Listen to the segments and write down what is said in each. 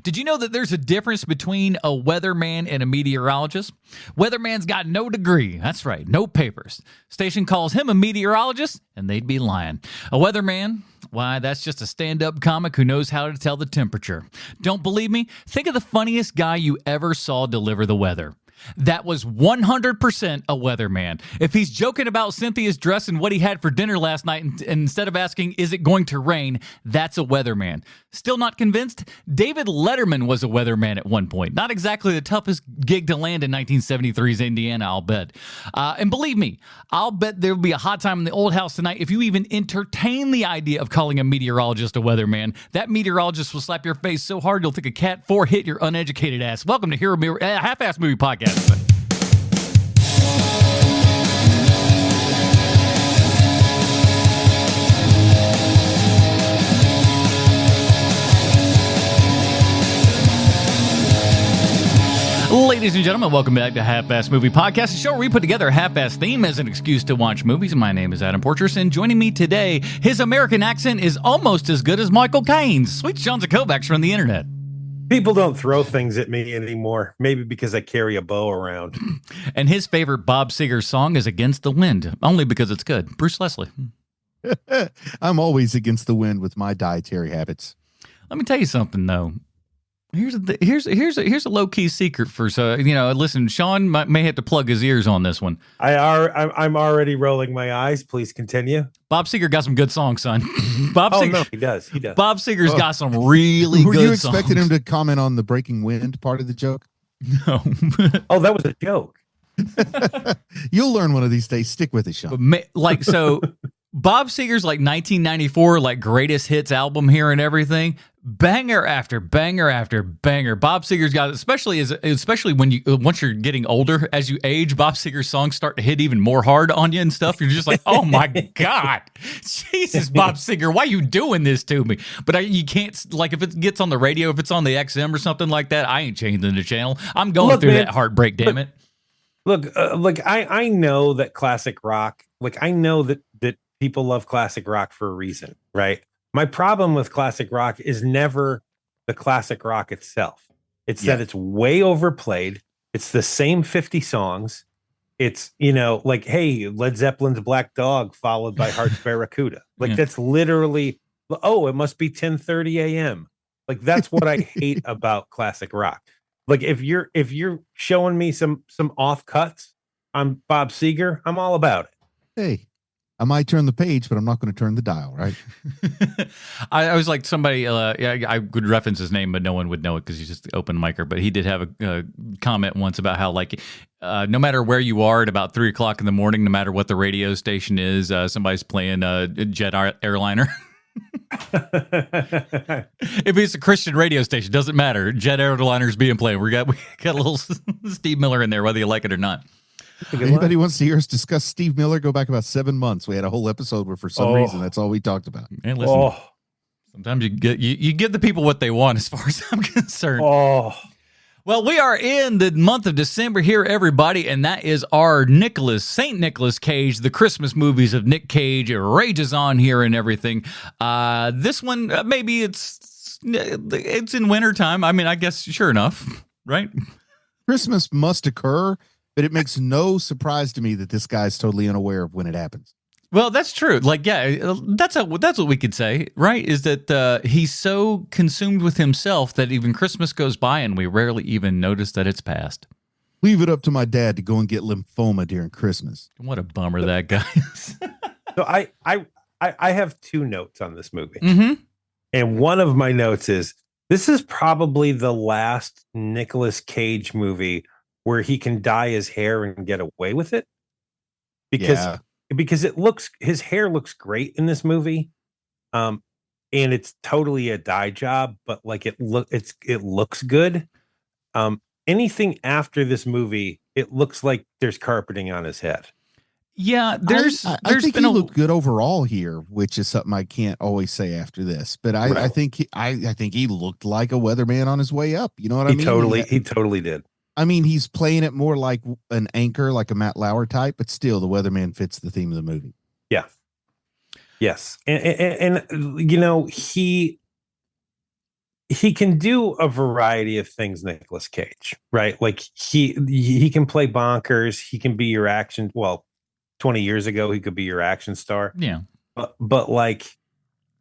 Did you know that there's a difference between a weatherman and a meteorologist? Weatherman's got no degree. That's right, no papers. Station calls him a meteorologist, and they'd be lying. A weatherman, why, that's just a stand-up comic who knows how to tell the temperature. Don't believe me? Think of the funniest guy you ever saw deliver the weather. That was 100% a weatherman. If he's joking about Cynthia's dress and what he had for dinner last night, and instead of asking, is it going to rain, that's a weatherman. Still not convinced? David Letterman was a weatherman at one point. Not exactly the toughest gig to land in 1973's Indiana, I'll bet. And believe me, I'll bet there'll be a hot time in the old house tonight if you even entertain the idea of calling a meteorologist a weatherman. That meteorologist will slap your face so hard you'll think a Cat 4 hit your uneducated ass. Welcome to Half-Ass Movie Podcast. Ladies and gentlemen, welcome back to Half-Ass Movie Podcast, a show where we put together a half-ass theme as an excuse to watch movies. My name is Adam Portress, and joining me today, his American accent is almost as good as Michael Caine's. Sweet John Kovacs from the internet. People don't throw things at me anymore, maybe because I carry a bow around. And his favorite Bob Seger song is Against the Wind, only because it's good. Bruce Leslie. I'm always against the wind with my dietary habits. Let me tell you something, though. Here's a low key secret for listen. Sean may have to plug his ears on this one. I'm already rolling my eyes. Please continue. Bob Seger got some good songs, son. No, he does. Bob Seger's got some really good songs. Were you expecting him to comment on the breaking wind part of the joke? No. Oh, that was a joke. You'll learn one of these days. Stick with it, Sean. Bob Seger's 1994 greatest hits album here and everything, banger after banger after banger. Bob Seger's got, especially when once you're getting older, as you age, Bob Seger's songs start to hit even more hard on you and stuff. You're just like, oh my God, Jesus, Bob Seger, why are you doing this to me? But you can't, if it gets on the radio, if it's on the XM or something like that, I ain't changing the channel. I'm going through that heartbreak, damn it. Look, I know that classic rock, I know that people love classic rock for a reason, right? My problem with classic rock is never the classic rock itself. It's that it's way overplayed. It's the same 50 songs. It's, hey, Led Zeppelin's Black Dog followed by Heart's Barracuda. That's literally, it must be 10:30 a.m. That's what I hate about classic rock. If you're showing me some offcuts on Bob Seger, I'm all about it. Hey, I might turn the page, but I'm not going to turn the dial, right? I was like somebody, I would reference his name, but no one would know it because he's just an open micer. But he did have a comment once about how, no matter where you are at about 3 o'clock in the morning, no matter what the radio station is, somebody's playing a jet airliner. If it's a Christian radio station, doesn't matter. Jet airliner's being played. We got a little Steve Miller in there, whether you like it or not. Anybody wants to hear us discuss Steve Miller, go back about 7 months. We had a whole episode where for some reason that's all we talked about. And listen, sometimes you give the people what they want as far as I'm concerned. Well, we are in the month of December here, everybody, and that is our St. Nicholas Cage, the Christmas movies of Nick Cage. It rages on here and everything. This one, maybe it's in wintertime. I mean, I guess, sure enough, right? Christmas must occur, but it makes no surprise to me that this guy's totally unaware of when it happens. Well, that's true. That's what we could say, right? Is that he's so consumed with himself that even Christmas goes by and we rarely even notice that it's past. Leave it up to my dad to go and get lymphoma during Christmas. What a bummer that guy is. So I have 2 notes on this movie. Mm-hmm. And one of my notes is, this is probably the last Nicolas Cage movie where he can dye his hair and get away with it, because his hair looks great in this movie, and it's totally a dye job, but it looks good. Anything after this movie, it looks like there's carpeting on his head. Yeah, I think he looked good overall here, which is something I can't always say after this. But I think he looked like a weatherman on his way up. You know what I mean? He totally did. I mean, he's playing it more like an anchor, like a Matt Lauer type, but still the weatherman fits the theme of the movie. Yeah. Yes. And he can do a variety of things, Nicolas Cage, right? Like he can play bonkers. He can be your action. Well, 20 years ago, he could be your action star. Yeah. But like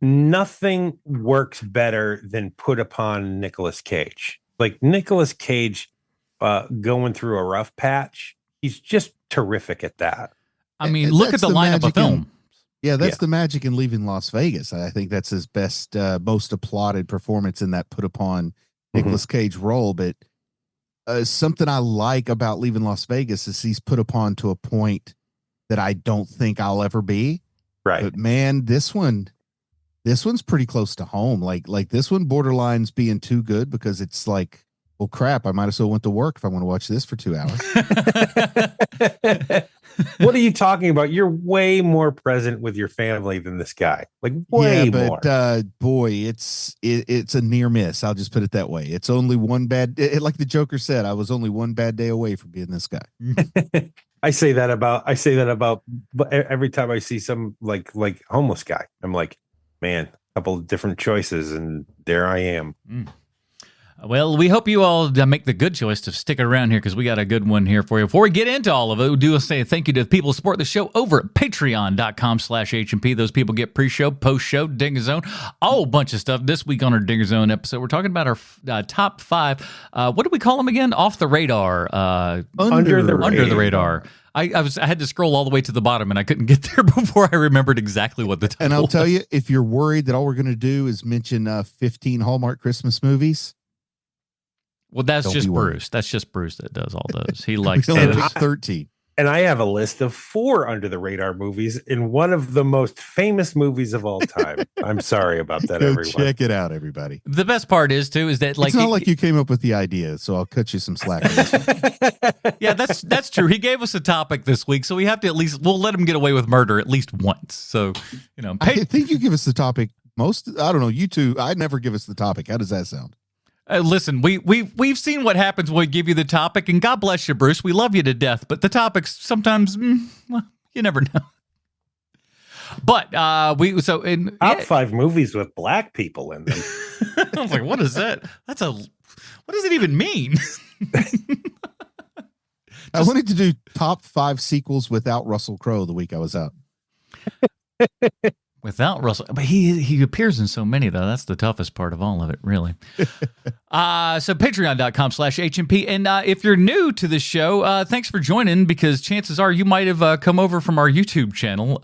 nothing works better than put upon Nicolas Cage. Like Nicolas Cage going through a rough patch. He's just terrific at that. I mean, look at the lineup of film. That's the magic in Leaving Las Vegas. I think that's his best, most applauded performance in that put upon Nicolas Cage role. But something I like about Leaving Las Vegas is he's put upon to a point that I don't think I'll ever be. Right. But man, this one's pretty close to home. Like this one borderlines being too good because it's like, well, crap, I might as well went to work if I want to watch this for 2 hours. What are you talking about? You're way more present with your family than this guy. Like way more. Boy, it's a near miss. I'll just put it that way. It's only one bad. Like the Joker said, I was only one bad day away from being this guy. I say that about every time I see some like homeless guy. I'm like, man, a couple of different choices, and there I am. Well, we hope you all make the good choice to stick around here because we got a good one here for you. Before we get into all of it, we do say thank you to the people who support the show over at patreon.com/HMP. Those people get pre-show, post-show, Dinger Zone, a whole bunch of stuff. This week on our Dinger Zone episode, we're talking about our top 5. What do we call them again? Off the radar. Under the radar. I had to scroll all the way to the bottom, and I couldn't get there before I remembered exactly what the title And I'll was. tell you, if you're worried that all we're going to do is mention 15 Hallmark Christmas movies, well, that's don't just be worried. Bruce. That's just Bruce that does all those. He likes we only those. picked 13. And I have a list of 4 under the radar movies in one of the most famous movies of all time. I'm sorry about that, Go everyone. check it out, everybody. The best part is that like It's not like you came up with the idea, so I'll cut you some slack. On this one. yeah, that's true. He gave us a topic this week, so we have to we'll let him get away with murder at least once. So, I think you give us the topic most. I don't know. You two, I'd never give us the topic. How does that sound? Listen, we've seen what happens when we give you the topic, and God bless you, Bruce. We love you to death, but the topics sometimes, well, you never know. But top 5 movies with black people in them. I was like, what is that? What does it even mean? I wanted to do top 5 sequels without Russell Crowe the week I was out. Without Russell, but he appears in so many, though. That's the toughest part of all of it, really. So patreon.com/HMP. And if you're new to this show, thanks for joining, because chances are you might have come over from our YouTube channel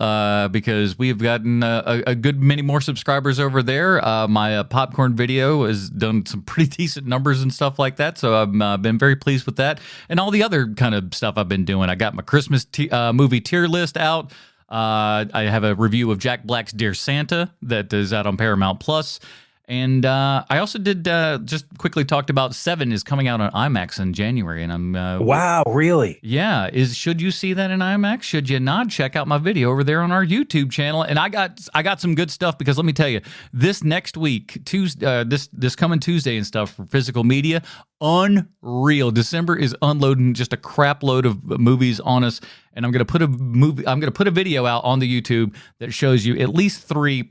because we have gotten a good many more subscribers over there. My popcorn video has done some pretty decent numbers and stuff like that. So I've been very pleased with that. And all the other kind of stuff I've been doing. I got my Christmas movie tier list out. I have a review of Jack Black's Dear Santa that is out on Paramount Plus. And I also did just quickly talked about Seven is coming out on IMAX in January, and I'm wow, really? Yeah. Should you see that in IMAX? Should you not? Check out my video over there on our YouTube channel. And I got some good stuff, because let me tell you, this next week, Tuesday, this coming Tuesday and stuff for physical media, unreal. December is unloading just a crap load of movies on us. And I'm gonna put a video out on the YouTube that shows you at least 3.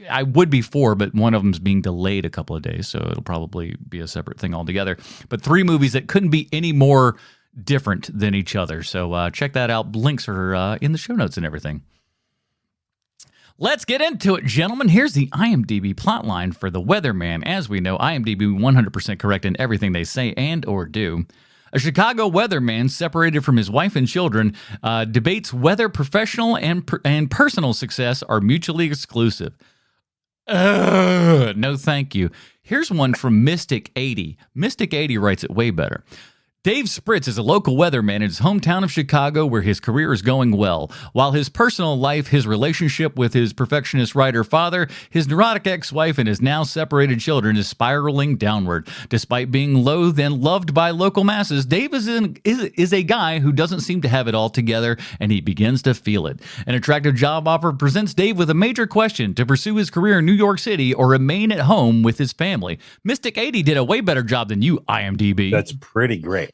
I would be 4, but one of them's being delayed a couple of days, so it'll probably be a separate thing altogether. But 3 movies that couldn't be any more different than each other. So check that out. Links are in the show notes and everything. Let's get into it, gentlemen. Here's the IMDb plotline for The Weatherman. As we know, IMDb 100% correct in everything they say and or do. A Chicago weatherman separated from his wife and children debates whether professional and personal success are mutually exclusive. No, thank you. Here's one from Mystic 80. Mystic 80 writes it way better. Dave Spritz is a local weatherman in his hometown of Chicago, where his career is going well. While his personal life, his relationship with his perfectionist writer father, his neurotic ex-wife, and his now separated children is spiraling downward. Despite being loathed and loved by local masses, Dave is a guy who doesn't seem to have it all together, and he begins to feel it. An attractive job offer presents Dave with a major question: to pursue his career in New York City or remain at home with his family. Mystic 80 did a way better job than you, IMDb. That's pretty great.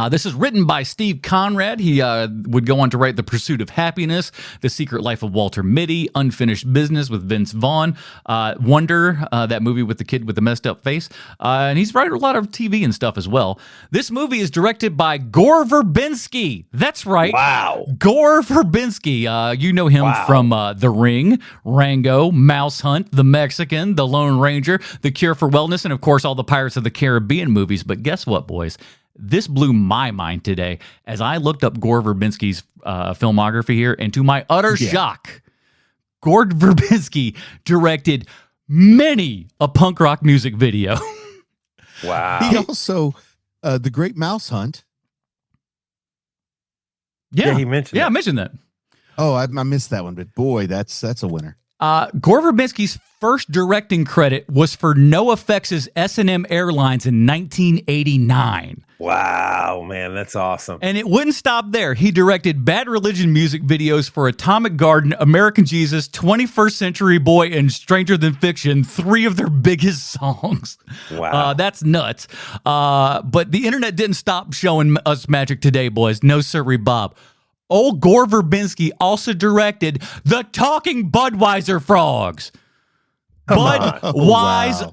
This is written by Steve Conrad. He would go on to write The Pursuit of Happiness, The Secret Life of Walter Mitty, Unfinished Business with Vince Vaughn, Wonder, that movie with the kid with the messed up face. And he's written a lot of TV and stuff as well. This movie is directed by Gore Verbinski. That's right. Wow. Gore Verbinski. You know him from The Ring, Rango, Mouse Hunt, The Mexican, The Lone Ranger, The Cure for Wellness, and of course all the Pirates of the Caribbean movies. But guess what, boys? This blew my mind today as I looked up Gore Verbinski's filmography here, and to my utter shock, Gore Verbinski directed many a punk rock music video. Wow. He also, The Great Mouse Hunt. Yeah, he mentioned Yeah, it. I mentioned that. Oh, I missed that one, but boy, that's a winner. Gore Verbinski's first directing credit was for NoFX's S&M Airlines in 1989. Wow, man, that's awesome. And it wouldn't stop there. He directed Bad Religion music videos for Atomic Garden, American Jesus, 21st Century Boy, and Stranger Than Fiction, 3 of their biggest songs. Wow. That's nuts. But the internet didn't stop showing us magic today, boys. No sirree, Bob. Old Gore Verbinski also directed The Talking Budweiser Frogs. Budweiser,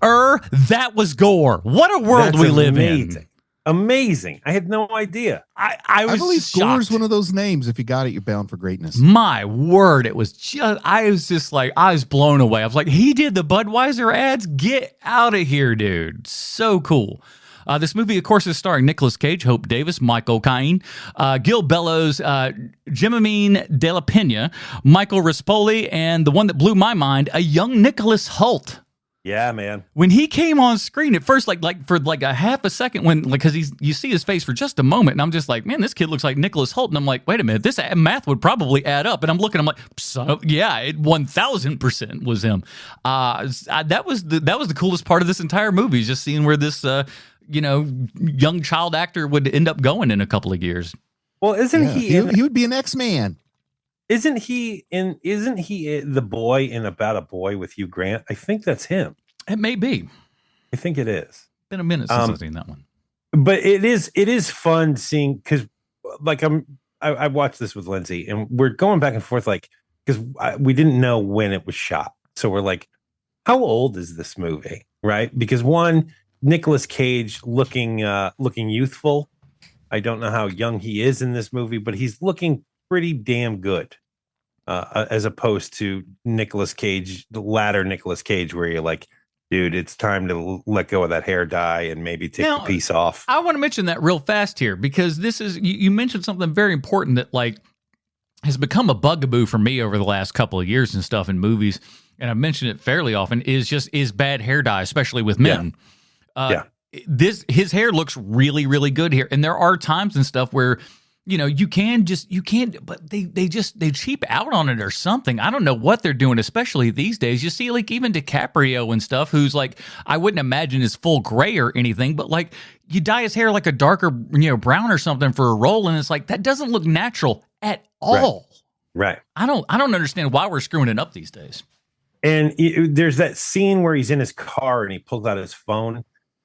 that was Gore. What a world That's we live amazing. in. Amazing. I had no idea. I was believe shocked. Gore's one of those names. If you got it, you're bound for greatness. My word, I was just like, I was blown away. I was like, he did the Budweiser ads? Get out of here, dude. So cool. This movie, of course, is starring Nicolas Cage, Hope Davis, Michael Caine, Gil Bellows, Jimamine De La Pena, Michael Rispoli, and the one that blew my mind, a young Nicholas Hoult. Yeah, man. When he came on screen at first, for a half a second, because you see his face for just a moment, and I'm just like, man, this kid looks like Nicholas Hoult, and I'm like, wait a minute, this math would probably add up, and I'm looking, I'm like, yeah, it 1,000% was him. That was the coolest part of this entire movie, is just seeing where this young child actor would end up going in a couple of years. Well, He would be an X-Man. Isn't he the boy in About a Boy with Hugh Grant? I think that's him. It may be. I think it is. Been a minute since I've seen that one. But it is fun seeing, because I watched this with Lindsay, and we're going back and forth, because we didn't know when it was shot, so we're like, how old is this movie, right? Because one, Nicolas Cage looking youthful. I don't know how young he is in this movie, but he's looking pretty damn good, as opposed to Nicolas Cage, the latter Nicolas Cage, where you're like, dude, it's time to let go of that hair dye and maybe take the piece off. I want to mention that real fast here, because this is, you mentioned something very important that has become a bugaboo for me over the last couple of years and stuff in movies, and I've mentioned it fairly often, is bad hair dye, especially with men. His hair looks really, really good here, and there are times and stuff where you can't, but they cheap out on it or something. I don't know what they're doing, especially these days. You see, even DiCaprio and stuff, who's I wouldn't imagine is full gray or anything, but you dye his hair a darker, brown or something for a role, and it's that doesn't look natural at all. Right. I don't understand why we're screwing it up these days. And there's that scene where he's in his car and he pulls out his phone,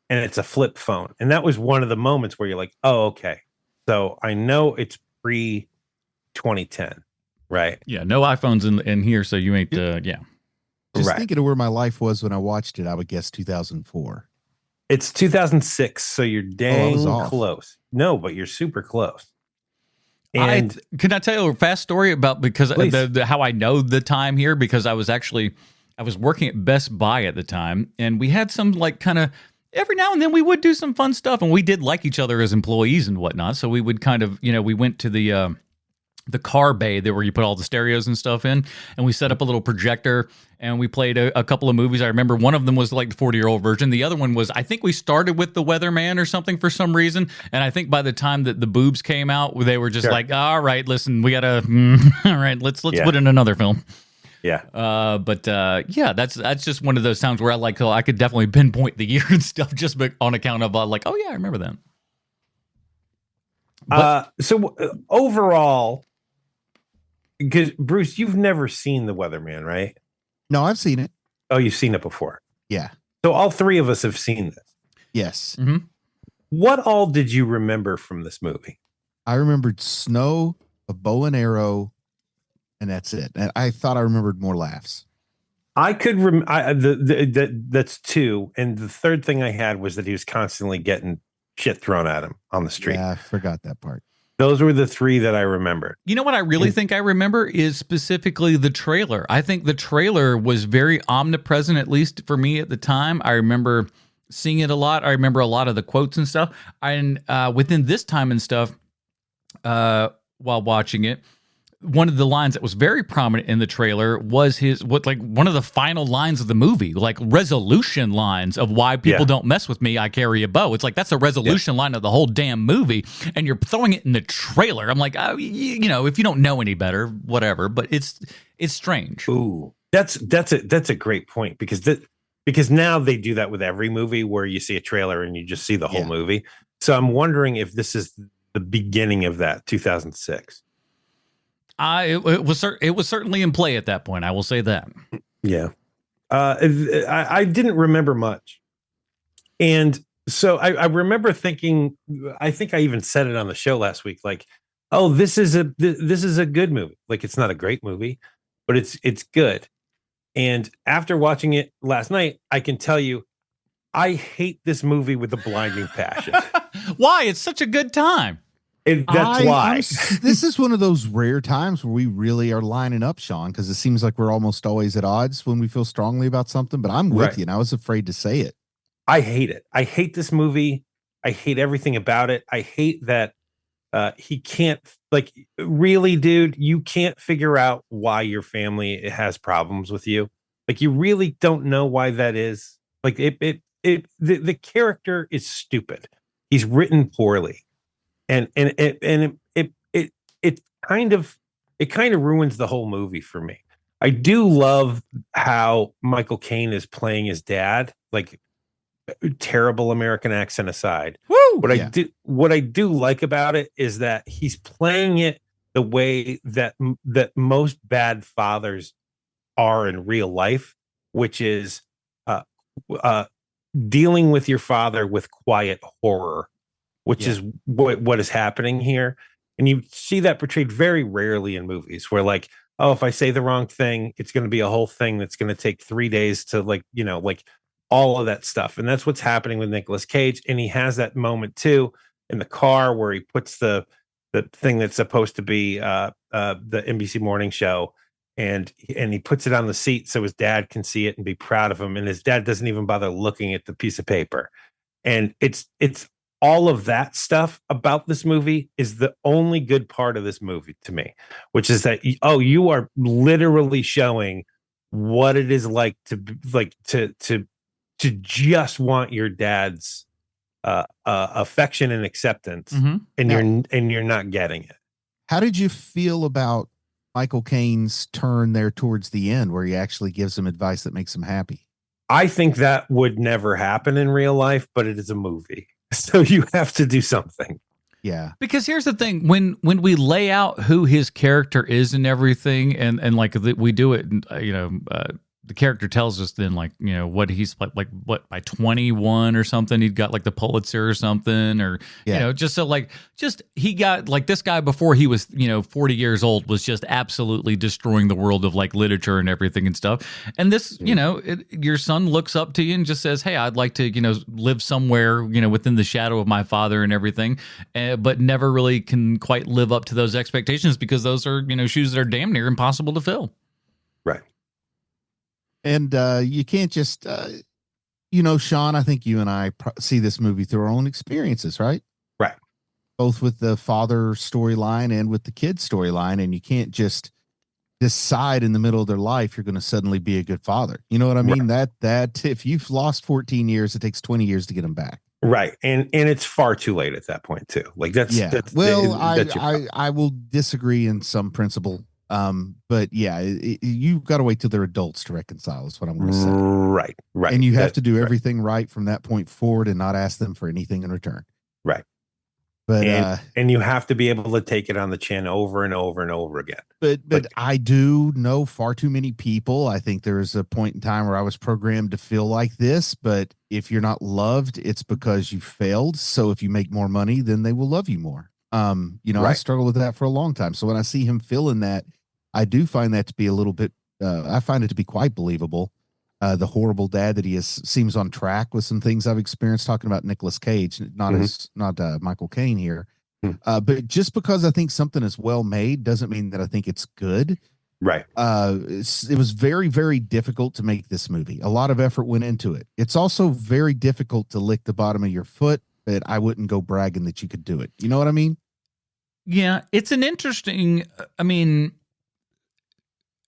and it's a flip phone, and that was one of the moments where you're like, oh, okay. So I know it's pre-2010, right? Yeah, no iPhones in here, so you ain't, yeah. Just thinking of where my life was when I watched it, I would guess 2004. It's 2006, so you're dang off. close. No, but you're super close. And can I tell you a fast story about, because how I know the time here? Because I was working at Best Buy at the time, and we had some kind of, every now and then we would do some fun stuff, and we did like each other as employees and whatnot. So we would kind of, we went to the car bay there where you put all the stereos and stuff in, and we set up a little projector, and we played a couple of movies. I remember one of them was the 40-year-old version. The other one was, I think we started with The Weatherman or something for some reason. And I think by the time that the boobs came out, they were just all right, listen, we gotta, all right, let's put in another film. Yeah. Yeah, that's just one of those times where I could definitely pinpoint the year and stuff just on account of oh yeah, I remember that. So overall, because Bruce, you've never seen The Weatherman, right? No, I've seen it. Oh, you've seen it before. Yeah. So all three of us have seen this. Yes. Mm-hmm. What all did you remember from this movie? I remembered snow, a bow and arrow, and that's it. And I thought I remembered more laughs. I could that's two, and the third thing I had was that he was constantly getting shit thrown at him on the street. Yeah, I forgot that part. Those were the three that I remembered. You know what I really think I remember is specifically the trailer. I think the trailer was very omnipresent, at least for me at the time. I remember seeing it a lot. I remember a lot of the quotes and stuff. And within this time and stuff, while watching it, one of the lines that was very prominent in the trailer was one of the final lines of the movie, like resolution lines of why people don't mess with me. I carry a bow. It's like, that's a resolution line of the whole damn movie. And you're throwing it in the trailer. I'm like, oh, you know, if you don't know any better, whatever, but it's strange. Ooh, that's a great point because now they do that with every movie where you see a trailer and you just see the whole movie. So I'm wondering if this is the beginning of that 2006. It was certainly in play at that point. I will say that. Yeah. I didn't remember much. And so I remember thinking, I think I even said it on the show last week, like, oh, this is a good movie. Like, it's not a great movie, but it's good. And after watching it last night, I can tell you, I hate this movie with a blinding passion. Why? It's such a good time. That's why. This is one of those rare times where we really are lining up, Sean, because it seems like we're almost always at odds when we feel strongly about something. But I'm with you, and I was afraid to say it. I hate it. I hate this movie. I hate everything about it. I hate that he can't, like, really, dude, you can't figure out why your family has problems with you. Like, you really don't know why that is. Like, the character is stupid. He's written poorly. And it kind of ruins the whole movie for me. I do love how Michael Caine is playing his dad, like, terrible American accent aside. Woo! What I do like about it is that he's playing it the way that most bad fathers are in real life, which is dealing with your father with quiet horror, which is what is happening here. And you see that portrayed very rarely in movies where, like, oh, if I say the wrong thing, it's going to be a whole thing that's going to take 3 days to, like, you know, like all of that stuff. And that's what's happening with Nicolas Cage. And he has that moment too in the car where he puts the thing that's supposed to be the NBC morning show, and he puts it on the seat so his dad can see it and be proud of him. And his dad doesn't even bother looking at the piece of paper. And it's all of that stuff about this movie is the only good part of this movie to me, which is that, oh, you are literally showing what it is like to just want your dad's affection and acceptance, and you're not getting it. How did you feel about Michael Caine's turn there towards the end, where he actually gives him advice that makes him happy? I think that would never happen in real life, but it is a movie. So you have to do something. Yeah. Because here's the thing, when we lay out who his character is and everything, and like we do it, you know, the character tells us then, like, you know, what he's like what, by 21 or something, he'd got like the Pulitzer or something, or, you know, just so like, just he got like this guy before he was, you know, 40 years old was just absolutely destroying the world of like literature and everything and stuff. And this, you know, your son looks up to you and just says, hey, I'd like to, you know, live somewhere, you know, within the shadow of my father and everything, but never really can quite live up to those expectations because those are, you know, shoes that are damn near impossible to fill. Right. And you can't just, you know, Sean, I think you and I see this movie through our own experiences, right? Right. Both with the father storyline and with the kid storyline. And you can't just decide in the middle of their life you're going to suddenly be a good father. You know what I mean? Right. That if you've lost 14 years, it takes 20 years to get them back. Right. And it's far too late at that point too. Like that's I will disagree in some principle. But yeah, you got to wait till they're adults to reconcile is what I'm going to say. Right. And you have to do everything right from that point forward and not ask them for anything in return. Right. But and you have to be able to take it on the chin over and over and over again. But I do know far too many people. I think there was a point in time where I was programmed to feel like this, but if you're not loved, it's because you failed. So if you make more money, then they will love you more. I Right. struggled with that for a long time. So when I see him feeling that, I do find that to be a little bit, I find it to be quite believable. The horrible dad that he is seems on track with some things I've experienced, talking about Nicolas Cage, not Michael Caine here. But just because I think something is well made doesn't mean that I think it's good. Right. It was very, very difficult to make this movie. A lot of effort went into it. It's also very difficult to lick the bottom of your foot, but I wouldn't go bragging that you could do it. You know what I mean? Yeah, it's an interesting,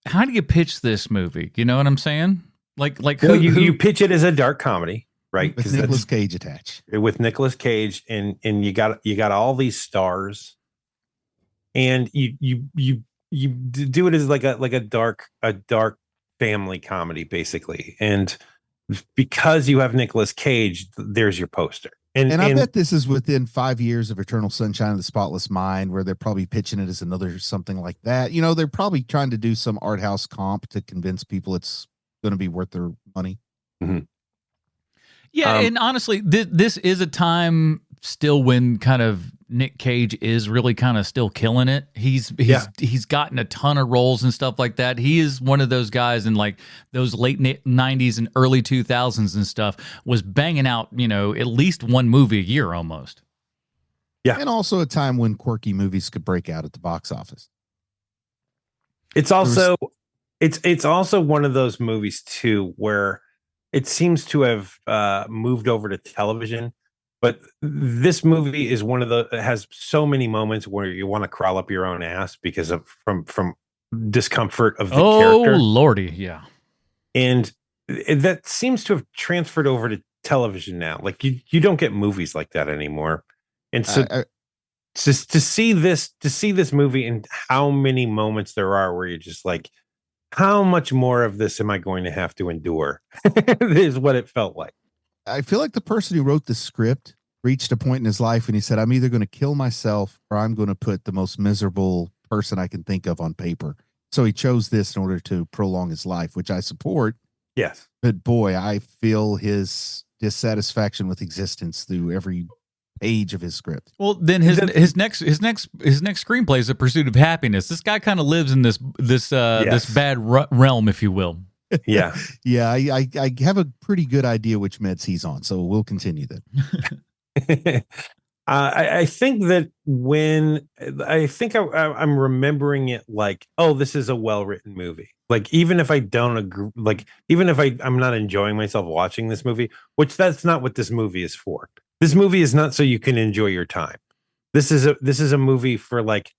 how do you pitch this movie? You know what I'm saying? Like Well, you pitch it as a dark comedy, right? With Nicolas Cage attached. With Nicolas Cage, and you got all these stars, and you do it as like a dark family comedy, basically. And because you have Nicolas Cage, there's your poster. And I bet this is within 5 years of Eternal Sunshine of the Spotless Mind, where they're probably pitching it as another something like that. They're probably trying to do some art house comp to convince people it's going to be worth their money. Mm-hmm. Yeah, and honestly, this is a time still when kind of Nick Cage is really kind of still killing it. He's gotten a ton of roles and stuff like that. He is one of those guys in like those late 90s and early 2000s and stuff was banging out, at least one movie a year almost. Yeah. And also a time when quirky movies could break out at the box office. It's also it's also one of those movies too where it seems to have moved over to television. But this movie is one of has so many moments where you want to crawl up your own ass because of from discomfort of the character. Oh, Lordy, yeah. And that seems to have transferred over to television now. Like you don't get movies like that anymore. And so just to see this movie and how many moments there are where you're just like, how much more of this am I going to have to endure? Is what it felt like. I feel like the person who wrote the script reached a point in his life when he said, I'm either going to kill myself or I'm going to put the most miserable person I can think of on paper. So he chose this in order to prolong his life, which I support. Yes. But boy, I feel his dissatisfaction with existence through every page of his script. Well, then his next screenplay is A Pursuit of Happiness. This guy kind of lives in this bad realm, if you will. Yeah. Yeah. I have a pretty good idea which meds he's on, so we'll continue then. I think that I'm remembering it like, oh, this is a well-written movie. Like, even if I don't agree, like, even if I'm not enjoying myself watching this movie, which that's not what this movie is for. This movie is not so you can enjoy your time. This is a movie for like,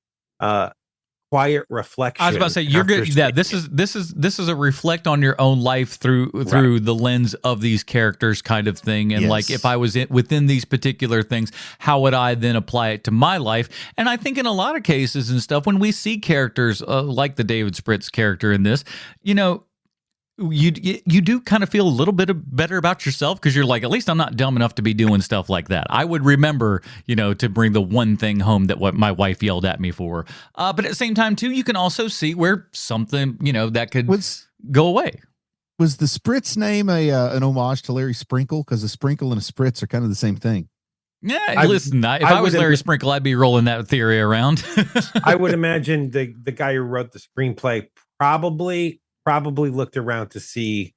quiet reflection. I was about to say you're good. Yeah, this is a reflect on your own life through the lens of these characters kind of thing. And like, if I was within these particular things, how would I then apply it to my life? And I think in a lot of cases and stuff, when we see characters like the David Spritz character in this, you do kind of feel a little bit better about yourself because you're like, at least I'm not dumb enough to be doing stuff like that. I would remember, to bring the one thing home that what my wife yelled at me for. But at the same time, too, you can also see where something, that could go away. Was the Spritz name an homage to Larry Sprinkle? Because a sprinkle and a spritz are kind of the same thing. Yeah, listen, if I was Larry Sprinkle, I'd be rolling that theory around. I would imagine the guy who wrote the screenplay probably looked around to see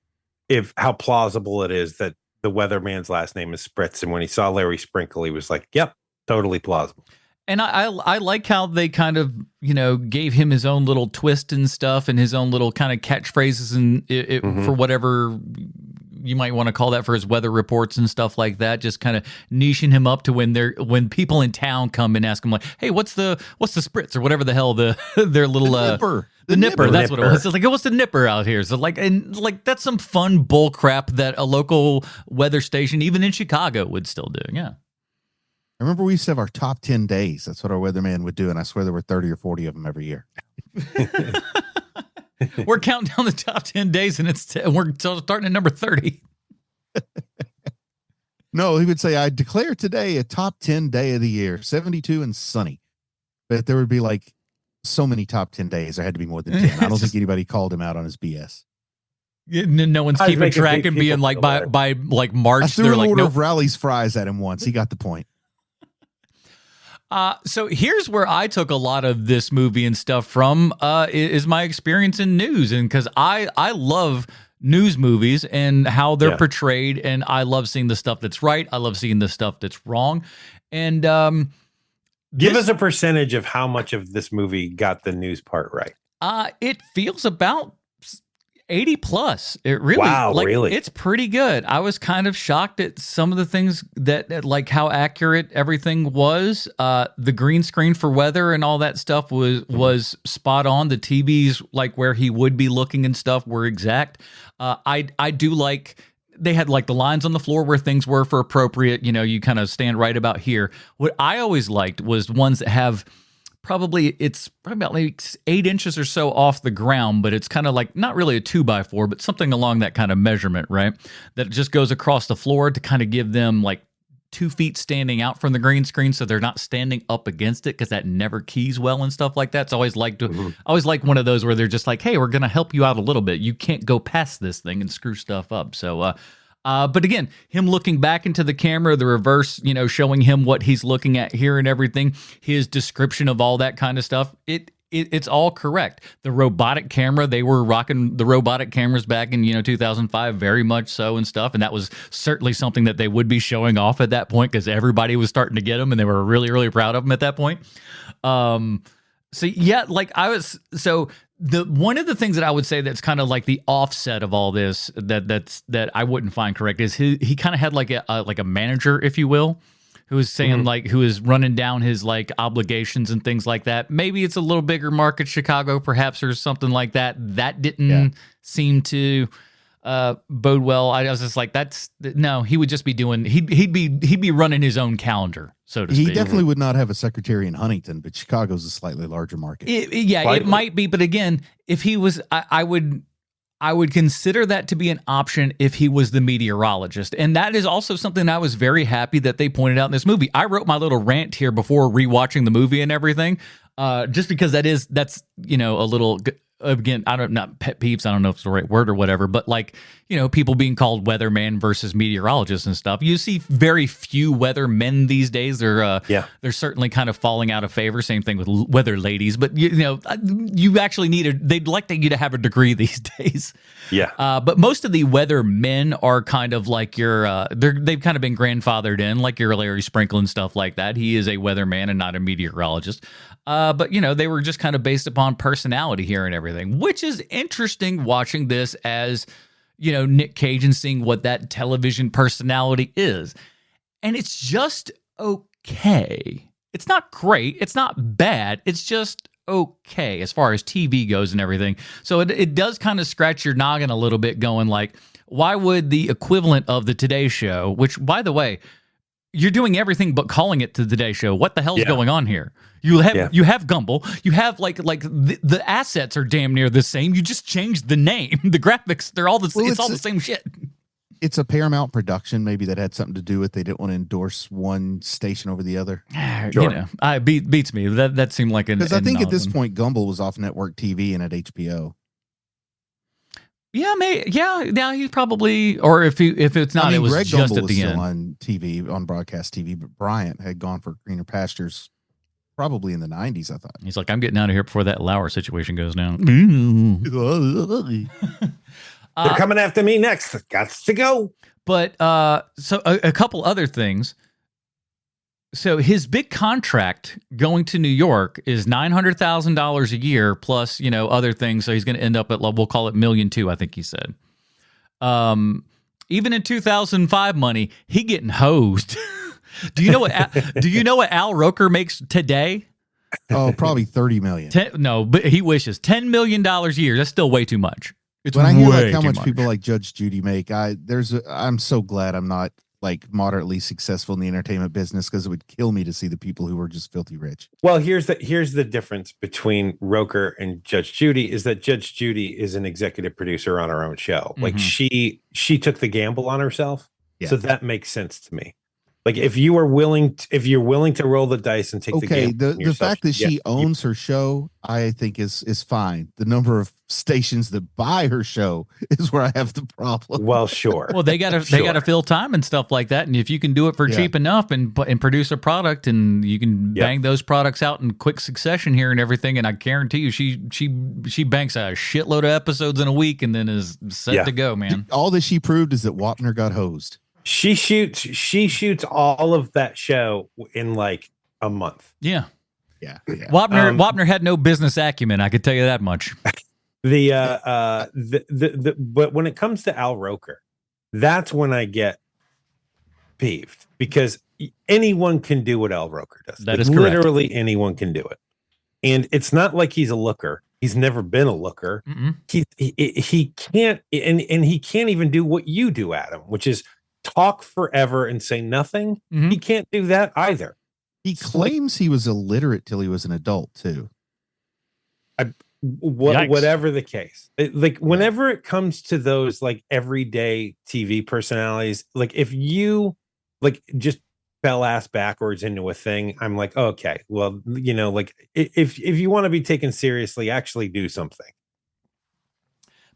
how plausible it is that the weatherman's last name is Spritz. And when he saw Larry Sprinkle, he was like, yep, totally plausible. And I like how they kind of, gave him his own little twist and stuff and his own little kind of catchphrases and for whatever you might want to call that for his weather reports and stuff like that, just kind of niching him up to when people in town come and ask him like, hey, what's the Spritz or whatever the hell their little nipper. The nipper, that's what it was. It's like, what's the nipper out here? So that's some fun bull crap that a local weather station, even in Chicago, would still do. Yeah. I remember we used to have our top 10 days. That's what our weatherman would do. And I swear there were 30 or 40 of them every year. We're counting down the top 10 days and we're starting at number 30. No, he would say, I declare today a top 10 day of the year, 72 and sunny. But there would be like so many top 10 days. There had to be more than 10. I don't think anybody called him out on his BS. No one's I was keeping making track and being people like, feel by, better. by like I March, threw they're an like, order nope. of Rally's fries at him once. He got the point. So here's where I took a lot of this movie and stuff from, is my experience in news. And because I love news movies and how they're portrayed, and I love seeing the stuff that's right. I love seeing the stuff that's wrong. And Give us a percentage of how much of this movie got the news part right. It feels about 80 plus. It really, Wow, really? It's pretty good. I was kind of shocked at some of the things that like how accurate everything was. The green screen for weather and all that stuff was spot on. The TVs, like where he would be looking and stuff, were exact. I do like, they had like the lines on the floor where things were for appropriate, you kind of stand right about here. What I always liked was ones that have it's probably about like 8 inches or so off the ground, but it's kind of like not really a 2x4, but something along that kind of measurement, right? That just goes across the floor to kind of give them like 2 feet standing out from the green screen, so they're not standing up against it, because that never keys well and stuff like that. So I always like one of those where they're just like, hey, we're gonna help you out a little bit. You can't go past this thing and screw stuff up. So but again, him looking back into the camera, the reverse, showing him what he's looking at here and everything, his description of all that kind of stuff, it's all correct. The robotic camera, they were rocking the robotic cameras back in 2005, very much so and stuff, and that was certainly something that they would be showing off at that point, because everybody was starting to get them, and they were really, really proud of them at that point. So yeah, like the one of the things that I would say that's kind of like the offset of all this that I wouldn't find correct is he kind of had like a manager, if you will, who was saying who is running down his like obligations and things like that. Maybe it's a little bigger market, Chicago, perhaps, or something like that. That didn't seem to bode well. I was just like, no, he would just be doing, he'd be running his own calendar, so to speak. He definitely would not have a secretary in Huntington, but Chicago's a slightly larger market. It might be, but again, if he was, I would consider that to be an option if he was the meteorologist. And that is also something I was very happy that they pointed out in this movie. I wrote my little rant here before rewatching the movie and everything, just because that's a little, again, not pet peeves, I don't know if it's the right word or whatever, but like, people being called weatherman versus meteorologists and stuff. You see very few weathermen these days. They're certainly kind of falling out of favor. Same thing with weather ladies, but you actually they'd like you to have a degree these days. Yeah. But most of the weathermen are kind of like they've kind of been grandfathered in, like your Larry Sprinkle and stuff like that. He is a weatherman and not a meteorologist. But they were just kind of based upon personality here and everything, which is interesting watching this as, Nick Cage and seeing what that television personality is. And it's just okay. It's not great. It's not bad. It's just okay as far as TV goes and everything. So it does kind of scratch your noggin a little bit, going like, why would the equivalent of the Today Show, which, by the way, you're doing everything but calling it the Today Show. What the hell's going on here? You have Gumbel. You have like the assets are damn near the same. You just changed the name. The graphics, they're all it's all the same shit. It's a Paramount production. Maybe that had something to do with they didn't want to endorse one station over the other. Sure. Beats me. That seemed like because I think at this point Gumbel was off network TV and at HBO. Yeah, he's probably, or if it's not, it was Greg just Gumbel at was the still end on TV, on broadcast TV, but Bryant had gone for greener pastures probably in the 90s, I thought. He's like, I'm getting out of here before that Lauer situation goes down. They're coming after me next. Got to go. But so a couple other things. So his big contract going to New York is $900,000 a year plus, other things. So he's going to end up at, we'll call it $1.2 million, I think he said. Even in 2005 money, he getting hosed. Do you know what Al Roker makes today? Oh, probably 30 million. No, but he wishes $10 million a year. That's still way too much. It's when I hear way like how too much people like Judge Judy make, I'm so glad I'm not like moderately successful in the entertainment business, because it would kill me to see the people who are just filthy rich. Well, here's the difference between Roker and Judge Judy is that Judge Judy is an executive producer on her own show. Like she took the gamble on herself Yeah. So that makes sense to me. Like if you are willing, if you're willing to roll the dice and take the Okay, game, the fact that she owns her show, I think is fine. The number of stations that buy her show is where I have the problem. well, sure. Well, they gotta fill time and stuff like that, and if you can do it for cheap enough and produce a product, and you can bang those products out in quick succession here and everything, and I guarantee you, she banks a shitload of episodes in a week and then is set to go, man. All that she proved is that Wapner got hosed. She shoots all of that show in like a month. Yeah. Wapner had no business acumen, I could tell you that much. But when it comes to Al Roker, that's when I get peeved, because anyone can do what Al Roker does. That is correct. Literally anyone can do it. And it's not like he's a looker. He's never been a looker. He can't, and he can't even do what you do, Adam, which is talk forever and say nothing. He can't do that either. He claims he was illiterate till he was an adult too. Whatever the case, like whenever it comes to those like everyday TV personalities, like if you like just fell ass backwards into a thing, I'm like, okay, well, you know, like if you want to be taken seriously, actually do something.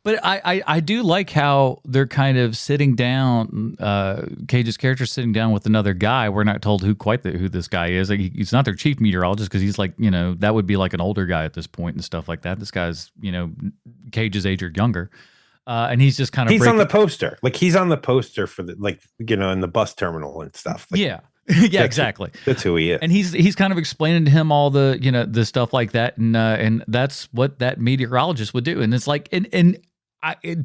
But I do like how they're kind of sitting down, Cage's character sitting down with another guy. We're not told who this guy is. Like, he's not their chief meteorologist, because he's like, you know, that would be like an older guy at this point and stuff like that. This guy's, you know, Cage's age or younger. And he's just kind of on the poster. Like he's on the poster for the, like, you know, in the bus terminal and stuff. Like, yeah. Yeah, exactly. That's who he is. And he's kind of explaining to him all the, you know, the stuff like that. And that's what that meteorologist would do. And it's like,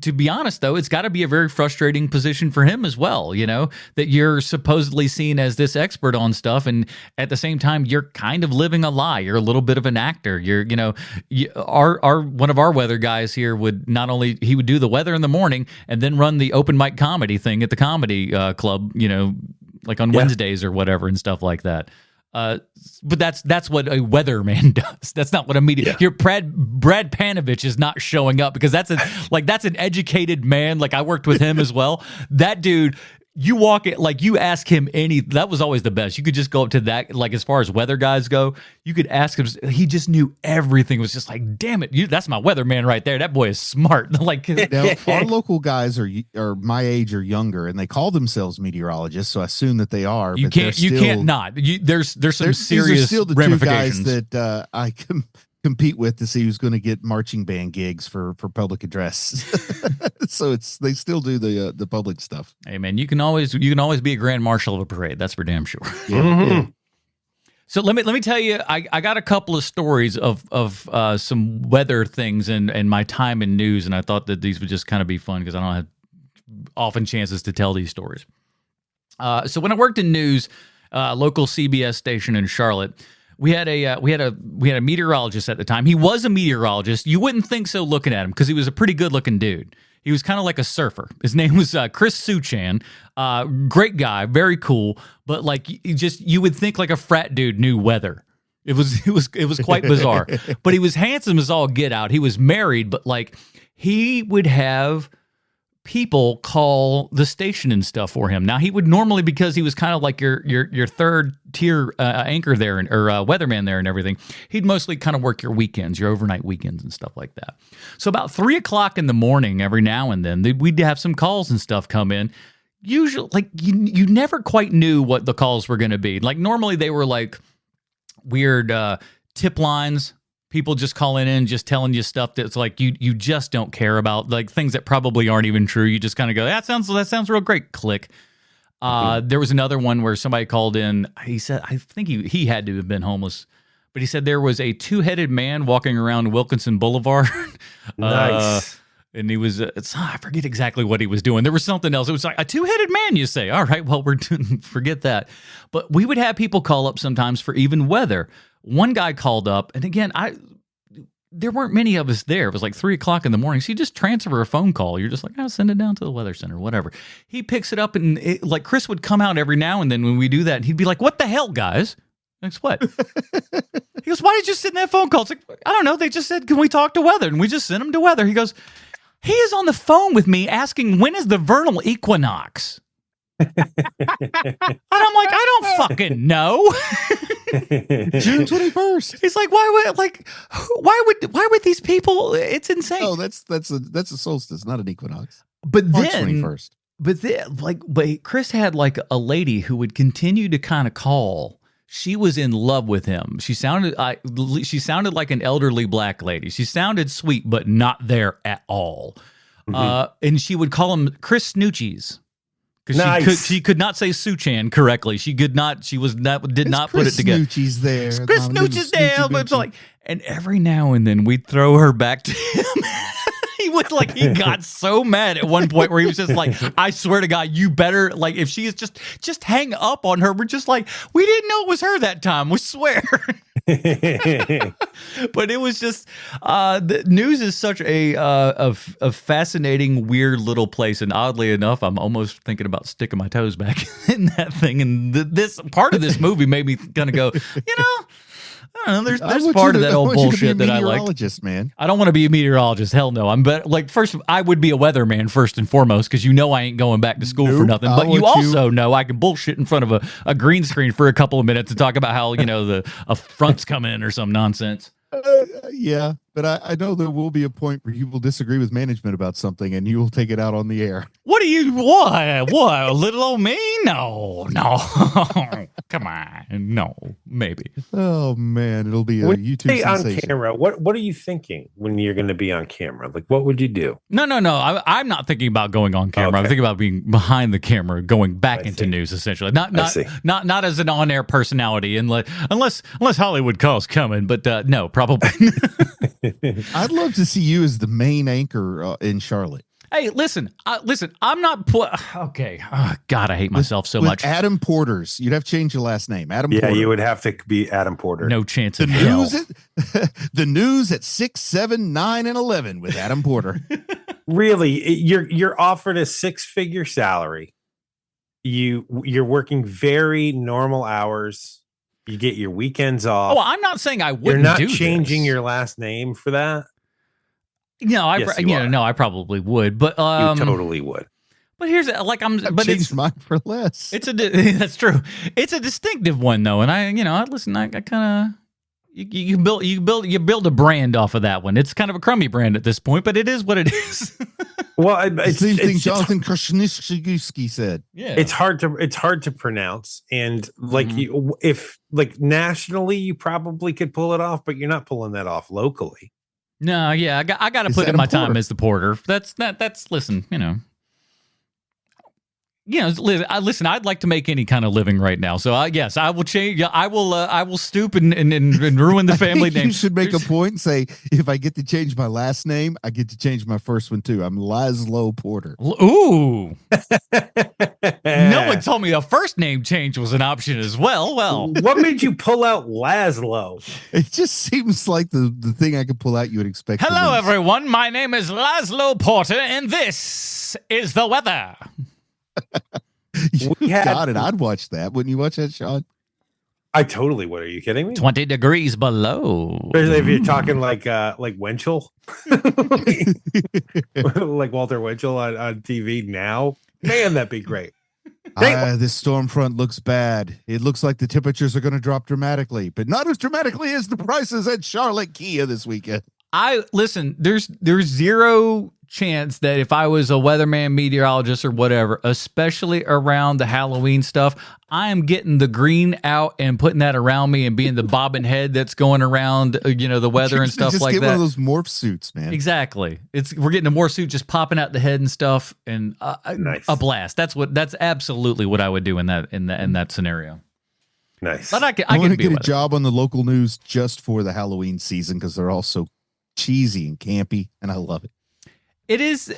to be honest, though, it's got to be a very frustrating position for him as well, you know, that you're supposedly seen as this expert on stuff, and at the same time, you're kind of living a lie. You're a little bit of an actor. You're, you know, our one of our weather guys here would not only, he would do the weather in the morning and then run the open mic comedy thing at the comedy club, you know, like on Wednesdays or whatever and stuff like that. But that's what a weatherman does. That's not what a media. Your Brad Panovich is not showing up because that's an educated man. Like, I worked with him as well. That dude, you walk it, like, you ask him that was always the best. You could just go up to that, like, as far as weather guys go, you could ask him. He just knew everything. It was just like, damn it, that's my weatherman right there. That boy is smart. Like, now, our local guys are my age or younger, and they call themselves meteorologists, so I assume that they are. You can't not. There's some serious still the ramifications. Two guys that I compete with to see who's going to get marching band gigs for public address. So they still do the public stuff. Hey man, you can always be a grand marshal of a parade. That's for damn sure. Yeah. So let me tell you, I got a couple of stories of some weather things and my time in news, and I thought that these would just kind of be fun because I don't have often chances to tell these stories. So when I worked in news, local CBS station in Charlotte, we had a meteorologist at the time. He was a meteorologist. You wouldn't think so looking at him, because he was a pretty good looking dude. He was kind of like a surfer. His name was Chris Suchan. Great guy, very cool. But like, you would think like a frat dude knew weather. It was quite bizarre. But he was handsome as all get out. He was married, but like, he would have people call the station and stuff for him. Now, he would normally, because he was kind of like your third tier anchor there, or weatherman there and everything, he'd mostly kind of work your weekends, your overnight weekends and stuff like that. So about 3:00 in the morning, every now and then, we'd have some calls and stuff come in. Usually, like, you never quite knew what the calls were going to be. Like, normally they were like weird tip lines. People just calling in, just telling you stuff that's like you just don't care about, like things that probably aren't even true. You just kind of go, that sounds real great. Click. There was another one where somebody called in. He said, I think he had to have been homeless, but he said there was a two-headed man walking around Wilkinson Boulevard. Nice. And he was, I forget exactly what he was doing. There was something else. It was like, a two-headed man, you say. All right, well, forget that. But we would have people call up sometimes for even weather. One guy called up, and again, there weren't many of us there. It was like 3:00 in the morning. So you just transfer a phone call. You're just like, I'll send it down to the weather center, whatever. He picks it up, and like Chris would come out every now and then when we do that. And he'd be like, what the hell, guys? Thanks, what? He goes, why did you sit in that phone call? It's like, I don't know. They just said, can we talk to weather? And we just sent him to weather. He goes, he is on the phone with me asking, when is the vernal equinox? And I'm like, I don't fucking know. June 21st. He's like, why would these people? It's insane. Oh, that's a solstice, not an equinox. But March then 21st. But Chris had like a lady who would continue to kind of call. She was in love with him. She sounded like an elderly black lady. She sounded sweet, but not there at all. And she would call him Chris Snoochies because Nice. she could not say Suchan correctly. She did not put it together. Snoochie's there. Chris Snoochies there, but it's like, and every now and then we'd throw her back to him. He got so mad at one point where he was just like, I swear to God, you better, like, if she is just hang up on her. We're just like, we didn't know it was her that time. We swear. But it was just, the news is such a fascinating, weird little place. And oddly enough, I'm almost thinking about sticking my toes back in that thing. And this part of this movie made me kind of go, I don't know. There's part of that old bullshit that I like. Man. I don't want to be a meteorologist. Hell no. First, I would be a weatherman first and foremost because I ain't going back to school for nothing. But you also know I can bullshit in front of a green screen for a couple of minutes and talk about how a front's coming in or some nonsense. Yeah, but I know there will be a point where you will disagree with management about something and you will take it out on the air. What? Little old me? No. Come on. No, maybe. Oh man, it'll be a when YouTube you on sensation. camera. What are you thinking when you're going to be on camera? Like, what would you do? No. I'm not thinking about going on camera. Okay. I'm thinking about being behind the camera, going back I into see. news, essentially. Not as an on-air personality, unless Hollywood calls coming. But no, probably. I'd love to see you as the main anchor in Charlotte. Hey, listen. I'm not. Okay. Oh, God, I hate myself so With much. Adam Porter's. You'd have to change your last name. Adam Yeah, Porter. you would have to be Adam Porter. No chance The in hell. the news at 6, 7, 9, and 11 with Adam Porter. Really, you're offered a 6-figure salary. You're working very normal hours. You get your weekends off. Oh, I'm not saying I You're wouldn't not do changing this. your last name for that. No, Yes, you are. I probably would. But You totally would. But here's like I've changed mine for less. That's true. It's a distinctive one though, and I kind of you build a brand off of that one. It's kind of a crummy brand at this point, but it is what it is. Well, It's the thing Jonathan Krasniewski said. Yeah, it's hard to pronounce, and like if nationally, you probably could pull it off, but you're not pulling that off locally. No, yeah, I got to put in Adam my time Porter. as the porter. That's listen, listen. I'd like to make any kind of living right now, so yes, I will change. I will stoop and ruin the family I think name. You should make a point and say, if I get to change my last name, I get to change my first one too. I'm Laszlo Porter. Ooh, no one told me a first name change was an option as well. Well, What made you pull out Laszlo? It just seems like the thing I could pull out you would expect. the hello least. everyone. My name is Laszlo Porter, and this is the weather. You We had- got it. I'd watch that. Wouldn't you watch that, Sean? I totally would. Are you kidding me? 20 degrees below. Especially if you're talking like Winchell, like Walter Winchell on TV now. Man, that'd be great. This storm front looks bad. It looks like the temperatures are going to drop dramatically, but not as dramatically as the prices at Charlotte Kia this weekend. There's zero chance that if I was a weatherman, meteorologist, or whatever, especially around the Halloween stuff, I am getting the green out and putting that around me and being the bobbin head that's going around, the weather and stuff just like get that. one of those morph suits, man. Exactly. We're getting a more suit just popping out the head and stuff, and Nice. a blast. That's absolutely what I would do in that scenario. Nice. But I I want can to be get a with it. job on the local news just for the Halloween season because they're all so cheesy and campy, and I love it. It is.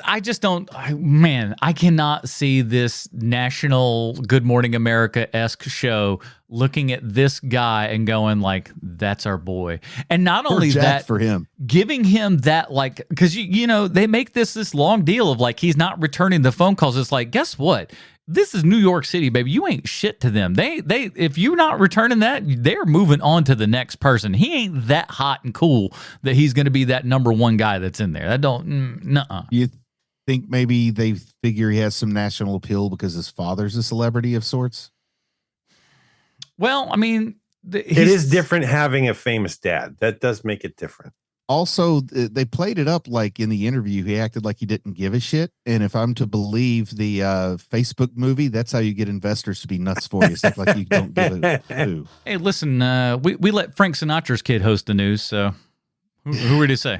I just don't. I cannot see this national Good Morning America-esque show looking at this guy and going like, "That's our boy." And not Poor only Jack that, for him. giving him that because they make this long deal of like he's not returning the phone calls. It's like, guess what? This is New York City, baby. You ain't shit to them. They if you're not returning that, they're moving on to the next person. He ain't that hot and cool that he's going to be that number one guy that's in there. I don't. Nuh-uh. You think maybe they figure he has some national appeal because his father's a celebrity of sorts? Well, I mean, It is different having a famous dad. That does make it different. Also, they played it up like in the interview, he acted like he didn't give a shit. And if I'm to believe the Facebook movie, that's how you get investors to be nuts for you. It's like you don't give a who. Hey, listen, we let Frank Sinatra's kid host the news, so who are to say?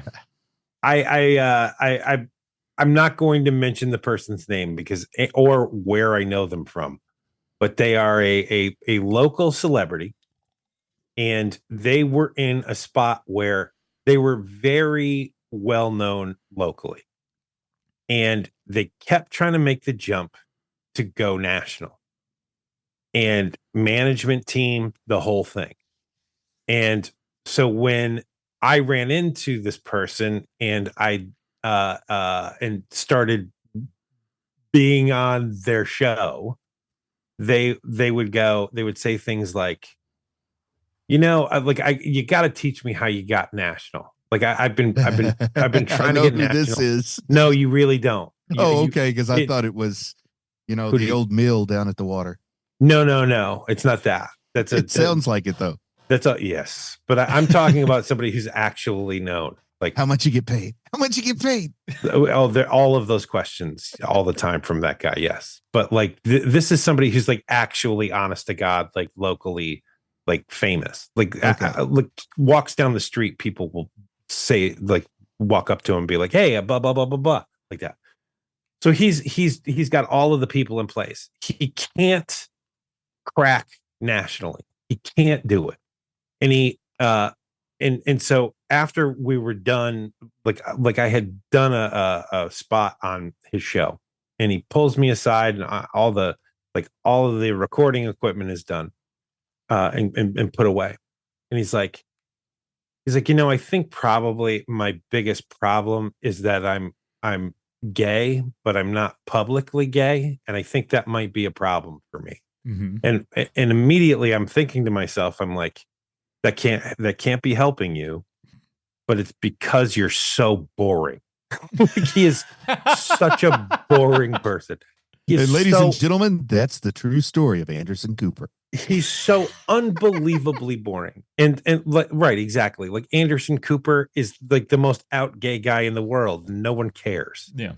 I'm not going to mention the person's name because or where I know them from, but they are a local celebrity, and they were in a spot where they were very well known locally, and they kept trying to make the jump to go national, and management team, the whole thing. And so when I ran into this person and I and started being on their show, they would say things like, you got to teach me how you got national. Like I've been trying to get national. This is No, you really don't. okay, because I thought it was, the old mill down at the water. No, it's not that. It sounds like it though. Yes, but I'm talking about somebody who's actually known. Like how much you get paid? How much you get paid? Oh, they're all of those questions all the time from that guy. Yes, but like this is somebody who's like actually honest to God, like locally, like famous. Like like walks down the street, people will say like walk up to him and be like, "Hey, blah blah blah blah blah," like that. So he's got all of the people in place. He can't crack nationally. He can't do it. And he and so after we were done, like I had done a spot on his show, and he pulls me aside, and all of the recording equipment is done and put away. And he's like, I think probably my biggest problem is that I'm gay, but I'm not publicly gay, and I think that might be a problem for me. Mm-hmm. And immediately I'm thinking to myself, I'm like, that can't be helping you, but it's because you're so boring. Like, he is such a boring person. And ladies and gentlemen, that's the true story of Anderson Cooper. He's so unbelievably boring. And right, exactly. Like Anderson Cooper is like the most out gay guy in the world. No one cares. Yeah.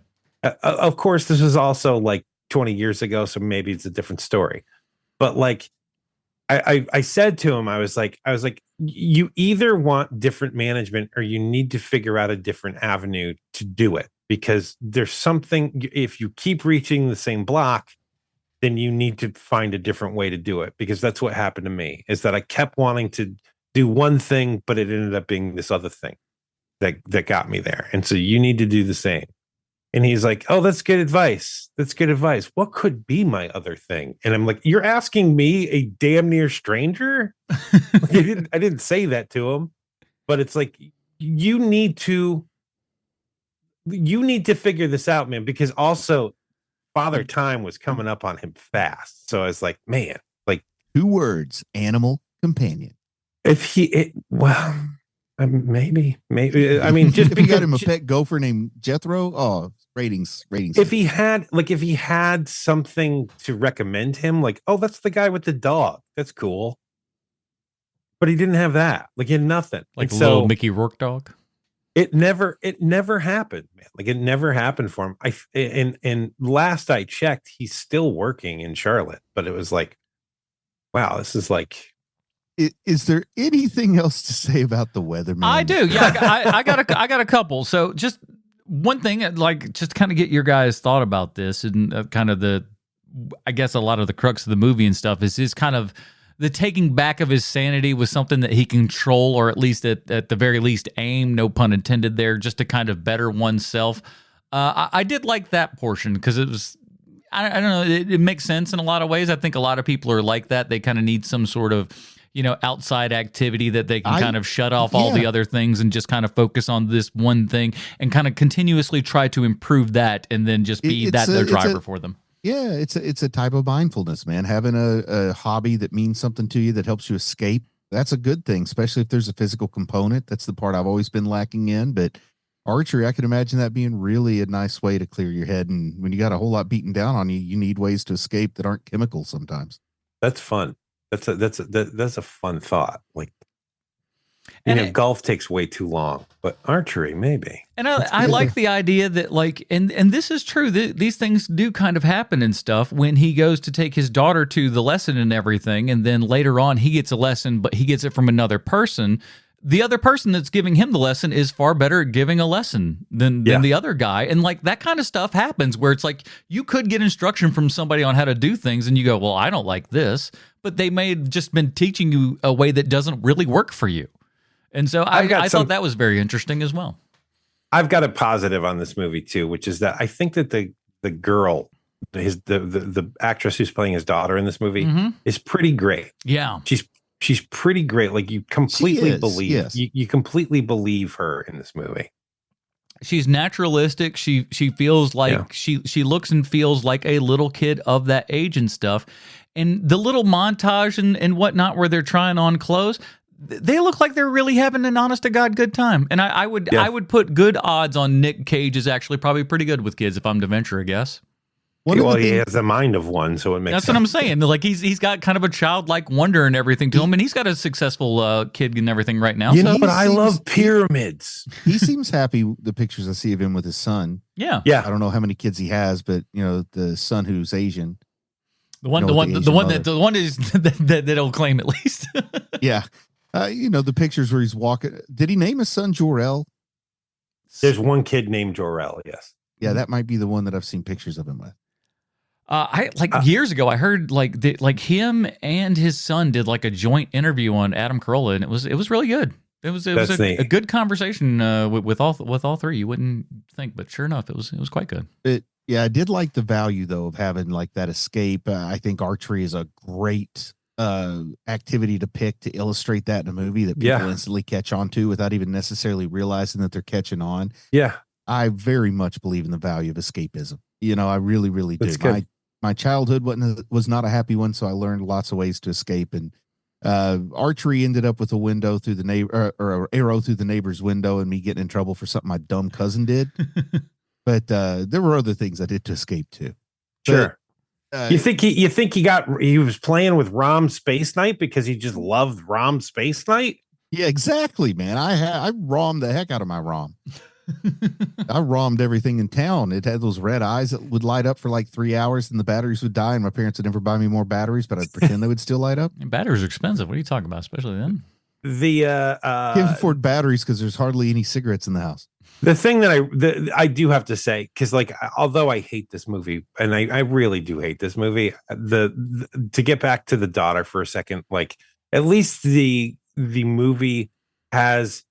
Of course, this was also like 20 years ago, so maybe it's a different story. But like I said to him, I was like, you either want different management or you need to figure out a different avenue to do it, because there's something, if you keep reaching the same block, then you need to find a different way to do it, because that's what happened to me, is that I kept wanting to do one thing, but it ended up being this other thing that got me there. And so you need to do the same. And he's like, oh, that's good advice. That's good advice. What could be my other thing? And I'm like, you're asking me, a damn near stranger? Like, I didn't say that to him, but it's like, you need to figure this out, man, because also Father Time was coming up on him fast. So I was like, man, like 2 words, animal companion. Maybe. I mean, just if he got him a pet gopher named Jethro, oh, ratings. If he had something to recommend him, like, oh, that's the guy with the dog. That's cool. But he didn't have that. Like, he had nothing. Like little Mickey Rourke dog. It never happened, man. Like, it never happened for him. And last I checked, he's still working in Charlotte. But it was like, wow, this is like. Is there anything else to say about the weatherman? I do. Yeah, I got a couple. So just one thing, like, just kind of get your guys' thought about this, and kind of I guess a lot of the crux of the movie and stuff is his kind of the taking back of his sanity was something that he can control, or at least at the very least aim, no pun intended there, just to kind of better oneself. I did like that portion because it was, I don't know, it makes sense in a lot of ways. I think a lot of people are like that. They kind of need some sort of, outside activity that they can kind of shut off all the other things and just kind of focus on this one thing and kind of continuously try to improve that, and then just be their driver for them. Yeah, it's a type of mindfulness, man. Having a hobby that means something to you, that helps you escape, that's a good thing, especially if there's a physical component. That's the part I've always been lacking in. But archery, I can imagine that being really a nice way to clear your head. And when you got a whole lot beaten down on you, you need ways to escape that aren't chemical sometimes. That's fun. That's a fun thought. Like, And golf takes way too long, but archery maybe. And I like the idea that, like, and this is true. These things do kind of happen and stuff when he goes to take his daughter to the lesson and everything. And then later on, he gets a lesson, but he gets it from another person. The other person that's giving him the lesson is far better at giving a lesson than the other guy. And like that kind of stuff happens where it's like you could get instruction from somebody on how to do things and you go, well, I don't like this, but they may have just been teaching you a way that doesn't really work for you. And so I thought that was very interesting as well. I've got a positive on this movie too, which is that I think that the girl, the actress who's playing his daughter in this movie is pretty great. Yeah. She's pretty great. Like you completely believe yes. you completely believe her in this movie. She's naturalistic. She feels like she looks and feels like a little kid of that age and stuff. And the little montage and whatnot where they're trying on clothes, they look like they're really having an honest to God good time. And I would put good odds on Nick Cage is actually probably pretty good with kids if I'm to venture a guess. He has the mind of one, so it makes That's sense. what I'm saying. Like he's got kind of a childlike wonder and everything to him, and he's got a successful kid and everything right now. But I love pyramids. He seems happy. The pictures I see of him with his son. Yeah. I don't know how many kids he has, but the son who's Asian. The one is that'll claim at least. Yeah. The pictures where he's walking. Did he name his son Jor-El? There's one kid named Jor-El. Yes. Yeah, that might be the one that I've seen pictures of him with. Years ago, I heard like him and his son did like a joint interview on Adam Carolla, and it was really good. It was a good conversation with all three. You wouldn't think, but sure enough, it was quite good. I did like the value though of having like that escape. I think archery is a great activity to pick to illustrate that in a movie that people instantly catch on to without even necessarily realizing that they're catching on. Yeah, I very much believe in the value of escapism. I really, really do. My childhood was not a happy one, so I learned lots of ways to escape. And archery ended up with a window through the neighbor or arrow through the neighbor's window, and me getting in trouble for something my dumb cousin did. But there were other things I did to escape too. Sure. But, you think he was playing with Rom Space Knight because he just loved Rom Space Knight? Yeah, exactly, man. I ROM'd the heck out of my ROM. I ROM'd everything in town. It had those red eyes that would light up for like 3 hours and the batteries would die, and my parents would never buy me more batteries, but I'd pretend they would still light up. And batteries are expensive. What are you talking about, especially then? Can't afford batteries because there's hardly any cigarettes in the house. The thing that I do have to say, because like although I hate this movie, and I really do hate this movie, to get back to the daughter for a second, like at least the movie has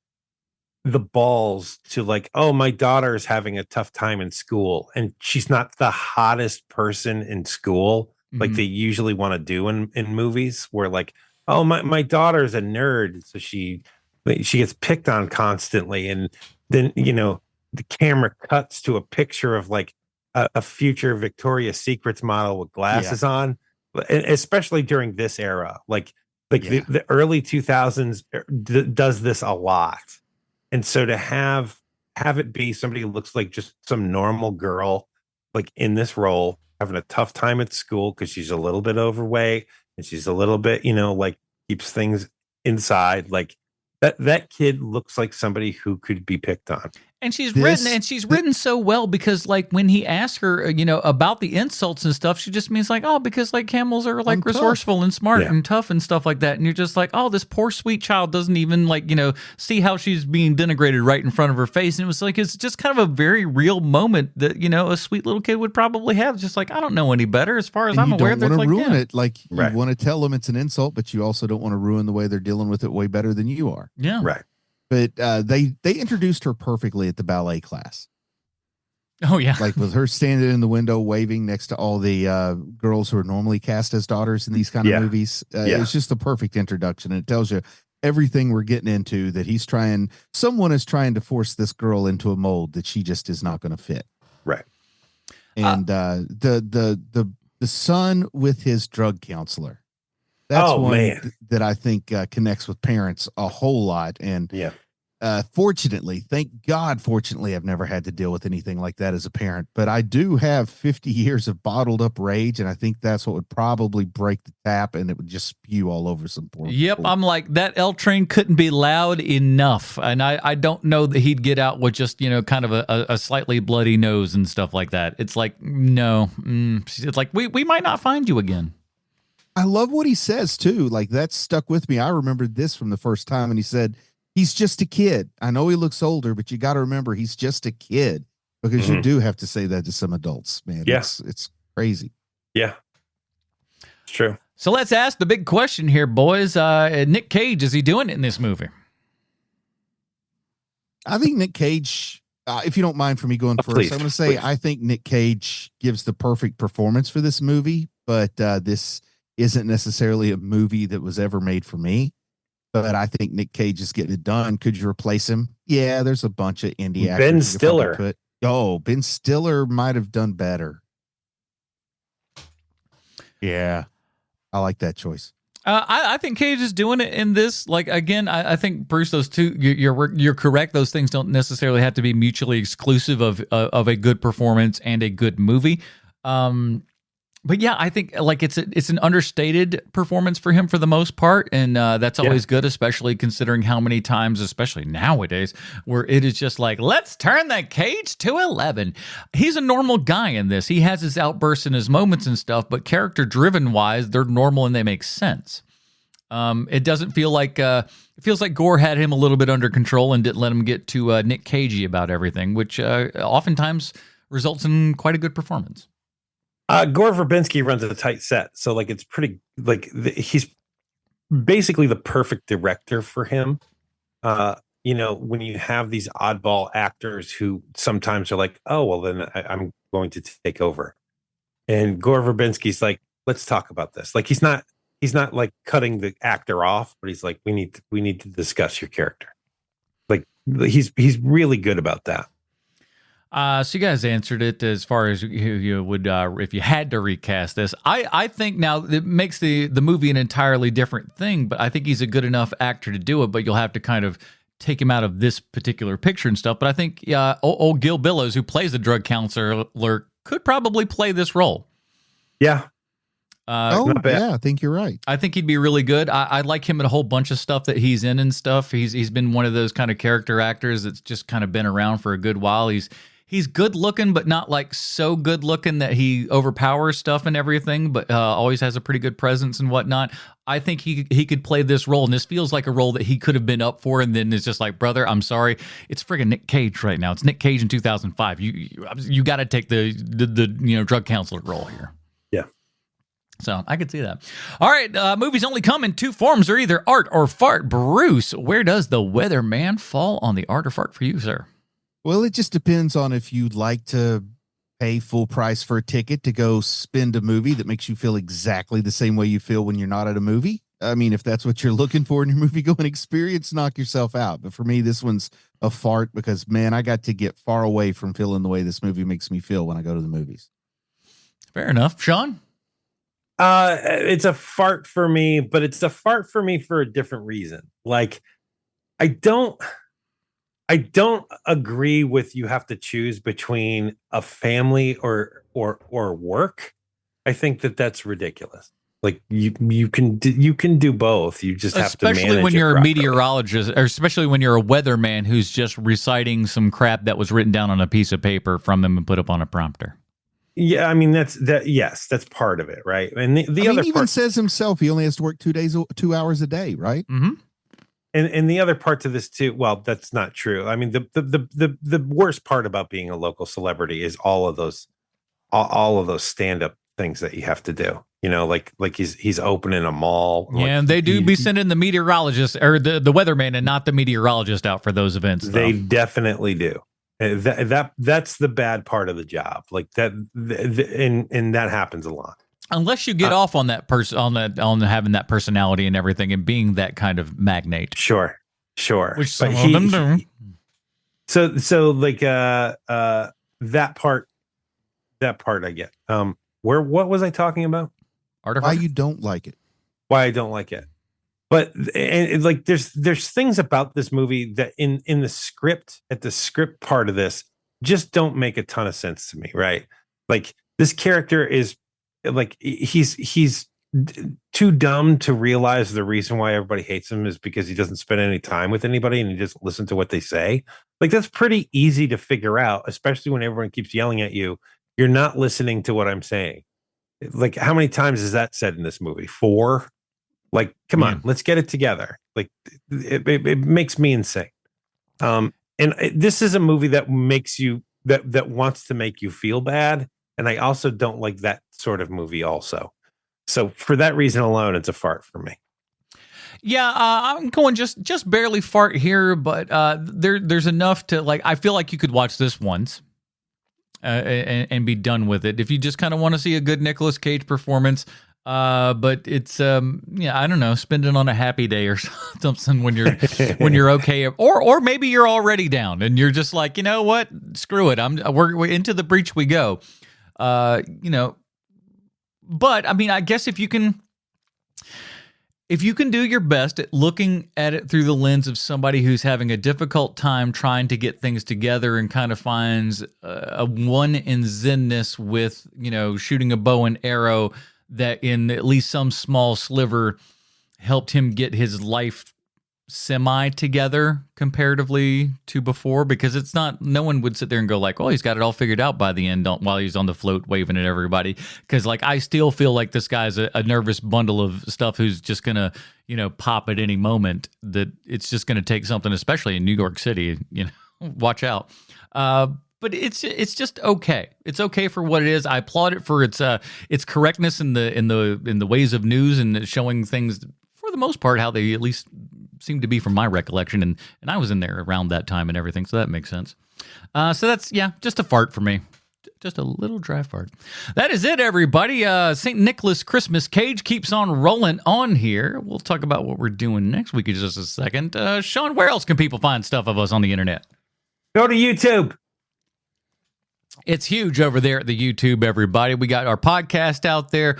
the balls to like, oh, my daughter is having a tough time in school, and she's not the hottest person in school like they usually want to do in movies, where like, oh, my daughter is a nerd, so she gets picked on constantly, and then the camera cuts to a picture of like a future Victoria's Secrets model with glasses on, and especially during this era, the early 2000s does this a lot. And so to have it be somebody who looks like just some normal girl, like in this role, having a tough time at school because she's a little bit overweight and she's a little bit, like keeps things inside, like that kid looks like somebody who could be picked on. And she's written so well because like when he asks her, about the insults and stuff, she just means like, oh, because like camels are like resourceful and smart and tough and stuff like that. And you're just like, oh, this poor sweet child doesn't even like, see how she's being denigrated right in front of her face. And it was like, it's just kind of a very real moment that, a sweet little kid would probably have. Just like, I don't know any better as far as I'm aware. You don't want to ruin it. Like you want to tell them it's an insult, but you also don't want to ruin the way they're dealing with it way better than you are. Yeah. Right. But they introduced her perfectly at the ballet class. Oh, yeah. Like with her standing in the window waving next to all the girls who are normally cast as daughters in these kind of movies. It's just the perfect introduction. And it tells you everything we're getting into, that someone is trying to force this girl into a mold that she just is not going to fit. Right. And the son with his drug counselor. That's one that I think connects with parents a whole lot. And Fortunately, thank God, fortunately, I've never had to deal with anything like that as a parent, but I do have 50 years of bottled up rage. And I think that's what would probably break the tap and it would just spew all over some poor Yep, people. I'm like, that L train couldn't be loud enough. And I don't know that he'd get out with just, kind of a slightly bloody nose and stuff like that. It's like, no. It's like, we might not find you again. I love what he says too. Like that stuck with me. I remembered this from the first time, and he said, "He's just a kid. I know he looks older, but you got to remember he's just a kid," because you do have to say that to some adults, man. Yeah. It's crazy. Yeah, it's true. So let's ask the big question here, boys. Nick Cage, is he doing it in this movie? I think Nick Cage, if you don't mind for me going first, please, I'm going to say please. I think Nick Cage gives the perfect performance for this movie, but this isn't necessarily a movie that was ever made for me. But I think Nick Cage is getting it done. Could you replace him? Yeah, there's a bunch of indie actors. Ben you could Stiller. probably put. Ben Stiller might have done better. Yeah, I like that choice. I think Cage is doing it in this. Like, again, I think, Bruce, those two, you're correct. Those things don't necessarily have to be mutually exclusive of a good performance and a good movie. But yeah, I think like it's an understated performance for him for the most part, and that's always good, especially considering how many times, especially nowadays, where it is just like, let's turn that Cage to 11. He's a normal guy in this. He has his outbursts and his moments and stuff, but character-driven wise, they're normal and they make sense. It doesn't feel like it feels like Gore had him a little bit under control and didn't let him get too Nick Cagey about everything, which oftentimes results in quite a good performance. Gore Verbinski runs a tight set, so like it's pretty he's basically the perfect director for him. When you have these oddball actors who sometimes are like, oh well, then I'm going to take over, and Gore Verbinski's like, let's talk about this. Like he's not like cutting the actor off, but he's like, we need to discuss your character. Like he's really good about that. So you guys answered it as far as you would if you had to recast this. I think now it makes the movie an entirely different thing, but I think he's a good enough actor to do it, but you'll have to kind of take him out of this particular picture and stuff. But I think old Gil Billows, who plays the drug counselor, could probably play this role. Yeah. Not bad. Yeah, I think you're right. I think he'd be really good. I like him in a whole bunch of stuff that he's in and stuff. He's been one of those kind of character actors that's just kind of been around for a good while. He's good looking, but not like so good looking that he overpowers stuff and everything, but always has a pretty good presence and whatnot. I think he could play this role, and this feels like a role that he could have been up for, and then it's just like, brother, I'm sorry, it's friggin' Nick Cage right now. It's Nick Cage in 2005. You got to take the drug counselor role here. Yeah. So I could see that. All right, movies only come in two forms. They're either art or fart. Bruce, where does The Weatherman fall on the art or fart for you, sir? Well, it just depends on if you'd like to pay full price for a ticket to go spend a movie that makes you feel exactly the same way you feel when you're not at a movie. I mean, if that's what you're looking for in your movie going experience, knock yourself out. But for me, this one's a fart because, man, I got to get far away from feeling the way this movie makes me feel when I go to the movies. Fair enough. Sean? It's a fart for me, but it's a fart for me for a different reason. Like, I don't agree with you have to choose between a family or work. I think that's ridiculous. Like you can do both. You just have to manage. Especially when you're a meteorologist, or especially when you're a weatherman who's just reciting some crap that was written down on a piece of paper from him and put up on a prompter. Yeah, I mean that's part of it, right? And the other even says himself he only has to work 2 hours a day, right? Mm-hmm. And the other part to this too, well, that's not true. I mean, the worst part about being a local celebrity is all of those stand-up things that you have to do. Like he's opening a mall. Yeah, and they do be sending the meteorologist or the weatherman and not the meteorologist out for those events. They definitely do. That's the bad part of the job. Like that, and that happens a lot. Unless you get off on that person, on having that personality and everything, and being that kind of magnate. Sure. Which some of them do. So like that part I get. What was I talking about? Why you don't like it? Why I don't like it? But and like there's things about this movie that in the script, at the script part of this, just don't make a ton of sense to me, right? Like this character is like he's too dumb to realize the reason why everybody hates him is because he doesn't spend any time with anybody and he just listen to what they say. Like that's pretty easy to figure out, especially when everyone keeps yelling at you. You're not listening to what I'm saying. Like how many times is that said in this movie? 4? Like, come on, let's get it together. Like it makes me insane. And this is a movie that makes you that wants to make you feel bad. And I also don't like that sort of movie also. So for that reason alone, it's a fart for me. Yeah, I'm going just barely fart here, but there's enough to like. I feel like you could watch this once and be done with it if you just kind of want to see a good Nicolas Cage performance. But it's I don't know, spend it on a happy day or something when you're okay, or maybe you're already down and you're just like, you know what, screw it, we're into the breach we go. But I mean, I guess if you can do your best at looking at it through the lens of somebody who's having a difficult time trying to get things together and kind of finds a one in zenness with, shooting a bow and arrow that in at least some small sliver helped him get his life semi together comparatively to before, because it's not, no one would sit there and go like, oh, he's got it all figured out by the end while he's on the float waving at everybody. Because like, I still feel like this guy's a nervous bundle of stuff who's just gonna, pop at any moment, that it's just gonna take something, especially in New York City, watch out. But it's just okay. It's okay for what it is. I applaud it for its correctness in the ways of news and showing things for the most part how they at least seem to be from my recollection, and I was in there around that time and everything, so that makes sense. So that's just a fart for me. Just a little dry fart. That is it, everybody. St. Nicholas Christmas Cage keeps on rolling on here. We'll talk about what we're doing next week in just a second. Sean, where else can people find stuff of us on the internet? Go to YouTube. It's huge over there at the YouTube, everybody. We got our podcast out there,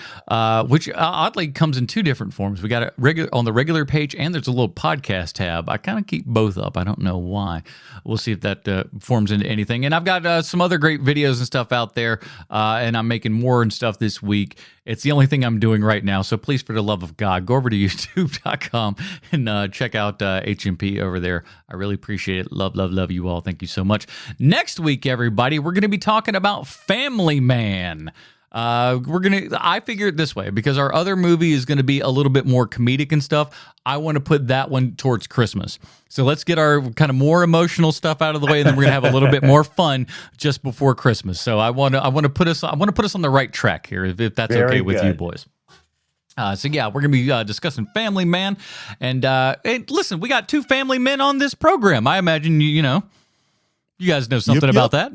which oddly comes in 2 different forms. We got it on the regular page, and there's a little podcast tab. I kind of keep both up. I don't know why. We'll see if that forms into anything. And I've got some other great videos and stuff out there, and I'm making more and stuff this week. It's the only thing I'm doing right now. So please, for the love of God, go over to youtube.com and check out HMP over there. I really appreciate it. Love, love, love you all. Thank you so much. Next week, everybody, we're going to be talking about Family Man. I figure it this way, because our other movie is going to be a little bit more comedic and stuff. I want to put that one towards Christmas. So let's get our kind of more emotional stuff out of the way, and then we're going to have a little bit more fun just before Christmas. So I want to put us on the right track here, if that's Very okay with good. you boys. So yeah, we're going to be discussing Family Man, and listen, we got 2 family men on this program. I imagine you guys know something about that.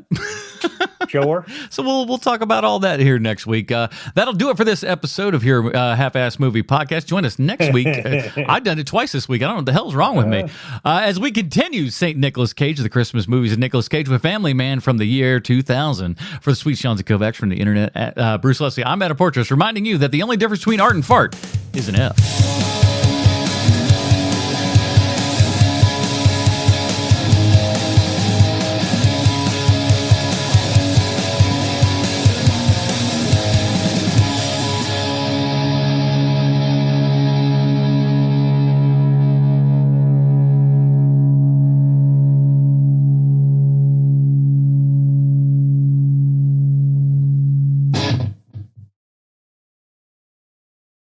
Sure. So we'll talk about all that here next week. That'll do it for this episode of Here Half-Ass Movie Podcast. Join us next week. I've done it twice this week. I don't know what the hell's wrong with me. As we continue St. Nicholas Cage, the Christmas movies of Nicolas Cage with Family Man from the year 2000. For the sweet Sean Kovacs from the internet, Bruce Leslie, I'm Adam Portress, reminding you that the only difference between art and fart is an F.